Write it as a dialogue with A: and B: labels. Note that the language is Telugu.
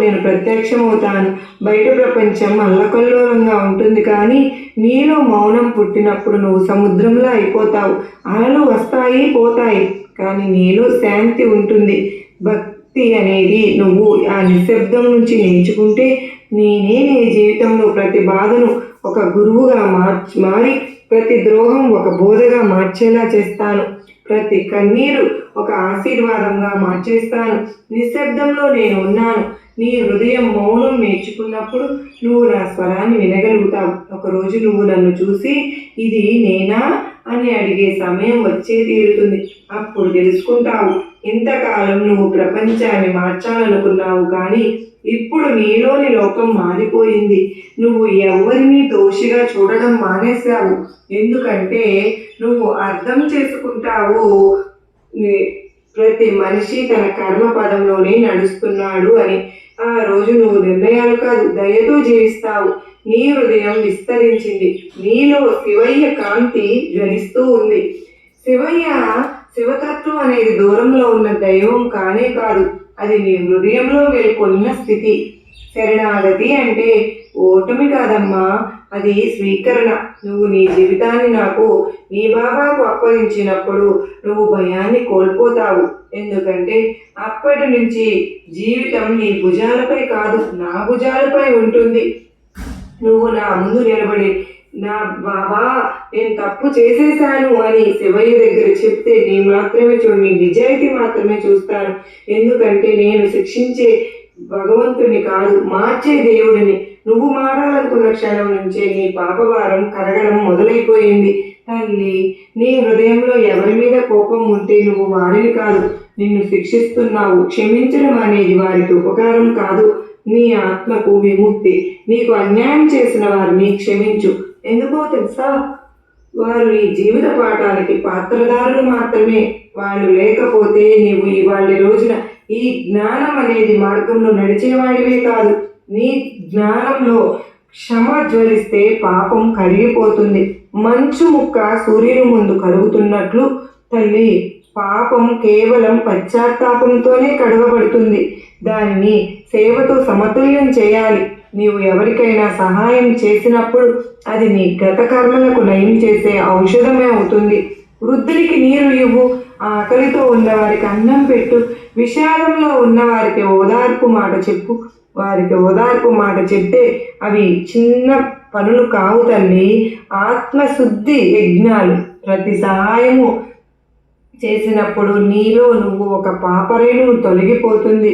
A: నేను ప్రత్యక్షమవుతాను. బయట ప్రపంచం అల్లకల్లోలంగా ఉంటుంది, కానీ నీలో మౌనం పుట్టినప్పుడు నువ్వు సముద్రంలో అయిపోతావు. అలలు వస్తాయి పోతాయి, కానీ నీలో శాంతి ఉంటుంది. భక్తి అనేది నువ్వు ఆ నిశ్శబ్దం నుంచి నేర్చుకుంటే నేనే నీ జీవితంలో ప్రతి బాధను ఒక గురువుగా మారి ప్రతి ద్రోహం ఒక బోధగా మార్చేలా చేస్తాను. ప్రతి కన్నీరు ఒక ఆశీర్వాదంగా మార్చేస్తాను. నిశ్శబ్దంలో నేను ఉన్నాను. నీ హృదయం మౌనం నేర్చుకున్నప్పుడు నువ్వు నా స్వరాన్ని వినగలుగుతావు. ఒకరోజు నువ్వు నన్ను చూసి ఇది నేనా అని అడిగే సమయం వచ్చే తీరుతుంది. అప్పుడు తెలుసుకుంటావు, ఇంతకాలం నువ్వు ప్రపంచాన్ని మార్చాలనుకున్నావు, కానీ ఇప్పుడు నీలోని లోకం మారిపోయింది. నువ్వు ఎవరిని దోషిగా చూడడం మానేశావు, ఎందుకంటే నువ్వు అర్థం చేసుకుంటావు ప్రతి మనిషి తన కర్మ పదంలోనే నడుస్తున్నాడు అని. ఆ రోజు నువ్వు నిర్ణయాలు కాదు, దయతో జీవిస్తావు. నీ హృదయం విస్తరించింది. నీలో శివయ్య కాంతి జ్వలిస్తూ ఉంది. శివతత్వం అనేది దూరంలో ఉన్న దైవం కానే కాదు, అది నీ హృదయంలో వెలుకొన్న స్థితి. శరణాగతి అంటే ఓటమి కాదమ్మా, అది స్వీకరణ. నువ్వు నీ జీవితాన్ని నాకు, నీ బాబాకు అప్పగించినప్పుడు నువ్వు భయాన్ని కోల్పోతావు. ఎందుకంటే అప్పటి నుంచి జీవితం నీ భుజాలపై కాదు, నా భుజాలపై ఉంటుంది. నువ్వు నా ముందు నిలబడి నా బాబా నేను తప్పు చేసేశాను అని శివయ్య దగ్గర చెప్తే నీ మాత్రమే చూడు, నీ నిజాయితీ మాత్రమే చూస్తాను. ఎందుకంటే నేను శిక్షించే భగవంతుని కాదు, మార్చే దేవుడిని. నువ్వు మారాలనుకున్న క్షణం నుంచే నీ పాపభారం కరగడం మొదలైపోయింది. తల్లి, నీ హృదయంలో ఎవరి మీద కోపం ఉంటే నువ్వు వారిని కాదు, నిన్ను శిక్షిస్తున్నావు. క్షమించడం అనేది వారికి ఉపకారం కాదు, నీ ఆత్మకు విముక్తి. నీకు అన్యాయం చేసిన వారిని క్షమించు. ఎందుకో తెలుసా? వారు నీ జీవిత పాఠానికి పాత్రదారులు మాత్రమే. వాళ్ళు లేకపోతే నీవు ఇవాళ రోజున ఈ జ్ఞానం అనేది మార్గంలో నడిచేవాడివే కాదు. నీ జ్ఞానంలో క్షమ జ్వలిస్తే పాపం కరిగిపోతుంది. మంచు ముక్క సూర్యుని ముందు కరుగుతున్నట్లు తల్లి, పాపం కేవలం పశ్చాత్తాపంతోనే కడగబడుతుంది. దానిని సేవతో సమతుల్యం చేయాలి. నీవు ఎవరికైనా సహాయం చేసినప్పుడు అది నీ గత కర్మలకు నయం చేసే ఔషధమే అవుతుంది. వృద్ధులకి నీరు ఇవ్వు, ఆకలితో ఉన్నవారికి అన్నం పెట్టు, విషాదంలో ఉన్నవారికి ఓదార్పు మాట చెప్పు. వారికి ఓదార్పు మాట చెప్తే అవి చిన్న పనులు కావు తల్లి, ఆత్మశుద్ధి యజ్ఞాలు. ప్రతి సహాయము చేసినప్పుడు నీలో నువ్వు ఒక పాపరేణువు తొలగిపోతుంది.